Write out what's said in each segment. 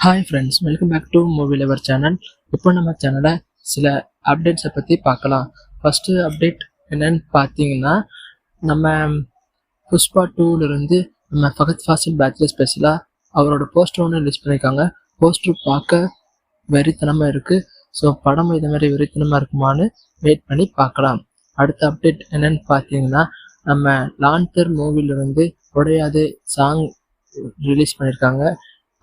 Hi friends, welcome back to movie lover channel. இப்போ நம்ம சேனலை சில அப்டேட்ஸை பற்றி பார்க்கலாம். ஃபஸ்ட்டு அப்டேட் என்னன்னு பார்த்தீங்கன்னா, நம்ம புஷ்பா 2லேருந்து நம்ம ஃபகத் ஃபாசில் பேச்சுலர் ஸ்பெஷலாக அவரோட போஸ்டர் ஒன்று ரிலீஸ் பண்ணியிருக்காங்க. போஸ்டர் பார்க்க வெறித்தனமாக இருக்குது. ஸோ படம் இது மாதிரி வெறித்தனமாக இருக்குமான்னு வெயிட் பண்ணி பார்க்கலாம். அடுத்த அப்டேட் என்னன்னு பார்த்தீங்கன்னா, நம்ம லான்டர் மூவிலேருந்து உடையாது சாங் ரிலீஸ் பண்ணியிருக்காங்க.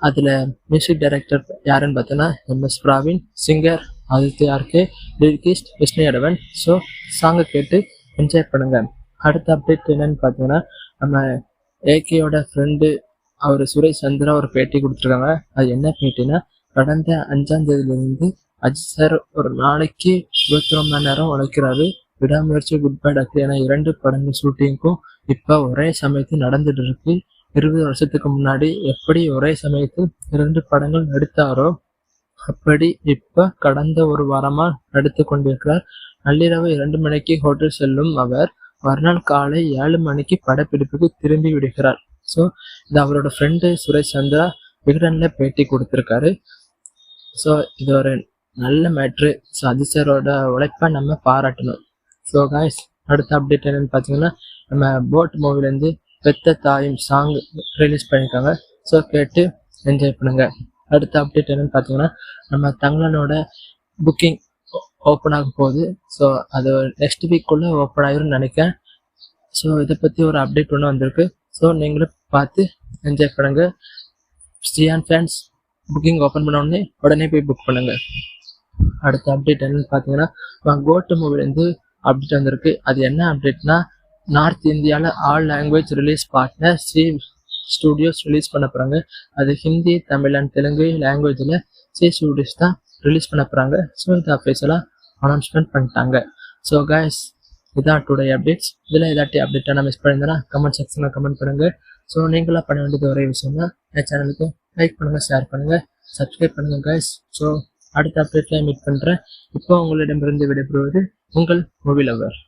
அதில் மியூசிக் டைரக்டர் யாருன்னு பார்த்தோன்னா MS Praveen, singer Aditya RK, lyricist Vishnu Edavan. So சாங்கை கேட்டு என்ஜாய் பண்ணுங்கள். அடுத்த அப்டேட் என்னன்னு பார்த்தீங்கன்னா, நம்ம AKயோட ஃப்ரெண்டு அவர் சுரேஷ் சந்திரா ஒரு பேட்டி கொடுத்துருக்காங்க. அது என்ன பேட்டினா, கடந்த 5ஆம் தேதியிலேருந்து அஜித் சார் ஒரு நாளைக்கு 21 மணி நேரம் உழைக்கிறாரு. விடாமுயற்சி, குட் பை டாக்டர் என 2 படங்கள் ஷூட்டிங்க்கும் இப்போ ஒரே சமயத்தில் நடந்துட்டு இருக்கு. 20 வருஷத்துக்கு முன்னாடி எப்படி ஒரே சமயத்தில் 2 படங்கள் நடித்தாரோ அப்படி இப்போ கடந்த ஒரு வாரமா நடித்து கொண்டிருக்கிறார். நள்ளிரவு 2 மணிக்கு ஹோட்டல் செல்லும் அவர் மறுநாள் காலை 7 மணிக்கு படப்பிடிப்புக்கு திரும்பி விடுகிறார். ஸோ இது அவரோட ஃப்ரெண்டு சுரேஷ் சந்திரா விகடனில் பேட்டி கொடுத்துருக்காரு. ஸோ இது ஒரு நல்ல மேட்ரு. ஸோ அஜித் சாரோட உழைப்பை நம்ம பாராட்டணும். ஸோ காய்ஸ், அடுத்த அப்டேட் என்னன்னு பார்த்தீங்கன்னா, நம்ம போட் மூவிலேருந்து பெத்த தாயும் சாங் ரிலீஸ் பண்ணியிருக்காங்க. ஸோ கேட்டு என்ஜாய் பண்ணுங்க. அடுத்த அப்டேட் என்னன்னு பார்த்தீங்கன்னா, நம்ம தங்களனோட புக்கிங் ஓப்பன் ஆக போகுது. ஸோ அது நெக்ஸ்ட் வீக்குள்ளே ஓப்பன் ஆகிரும்னு நினைக்கிறேன். ஸோ இதை பற்றி ஒரு அப்டேட் ஒன்று வந்திருக்கு. ஸோ நீங்களும் பார்த்து என்ஜாய் பண்ணுங்க. ஸ்ரீயான் ஃபேன்ஸ் புக்கிங் ஓப்பன் பண்ண உடனே போய் புக் பண்ணுங்க. அடுத்த அப்டேட் என்னன்னு பார்த்தீங்கன்னா, கோட்டு மூவிலேருந்து அப்டேட் வந்திருக்கு. அது என்ன அப்டேட்னா, நார்த் இந்தியாவில் all language release partner Sri studios release பண்ண போகிறாங்க. அது ஹிந்தி, தமிழ் அண்ட் தெலுங்கு லாங்குவேஜில் ஸ்ரீ ஸ்டூடியோஸ் தான் ரிலீஸ் பண்ண போகிறாங்க. ஸோ இதை அஃபீஷியலாக அனௌன்ஸ்மெண்ட் பண்ணிட்டாங்க. ஸோ கைஸ், இதான் டுடே அப்டேட்ஸ். இதில் ஏதாட்டி அப்டேட்டாக நான் மிஸ் பண்ணியிருந்தேன்னா கமெண்ட் செக்ஷனில் கமெண்ட் பண்ணுங்கள். ஸோ நீங்களாக பண்ண வேண்டியது ஒரே விஷயம் தான், என் சேனலுக்கு லைக் பண்ணுங்கள், ஷேர் பண்ணுங்கள், சப்ஸ்கிரைப் பண்ணுங்கள் கைஸ். ஸோ அடுத்த அப்டேட்டில் மீட் பண்ணுறேன். இப்போ உங்களிடமிருந்து விடைபெறுவது உங்கள் மூவி லவர்.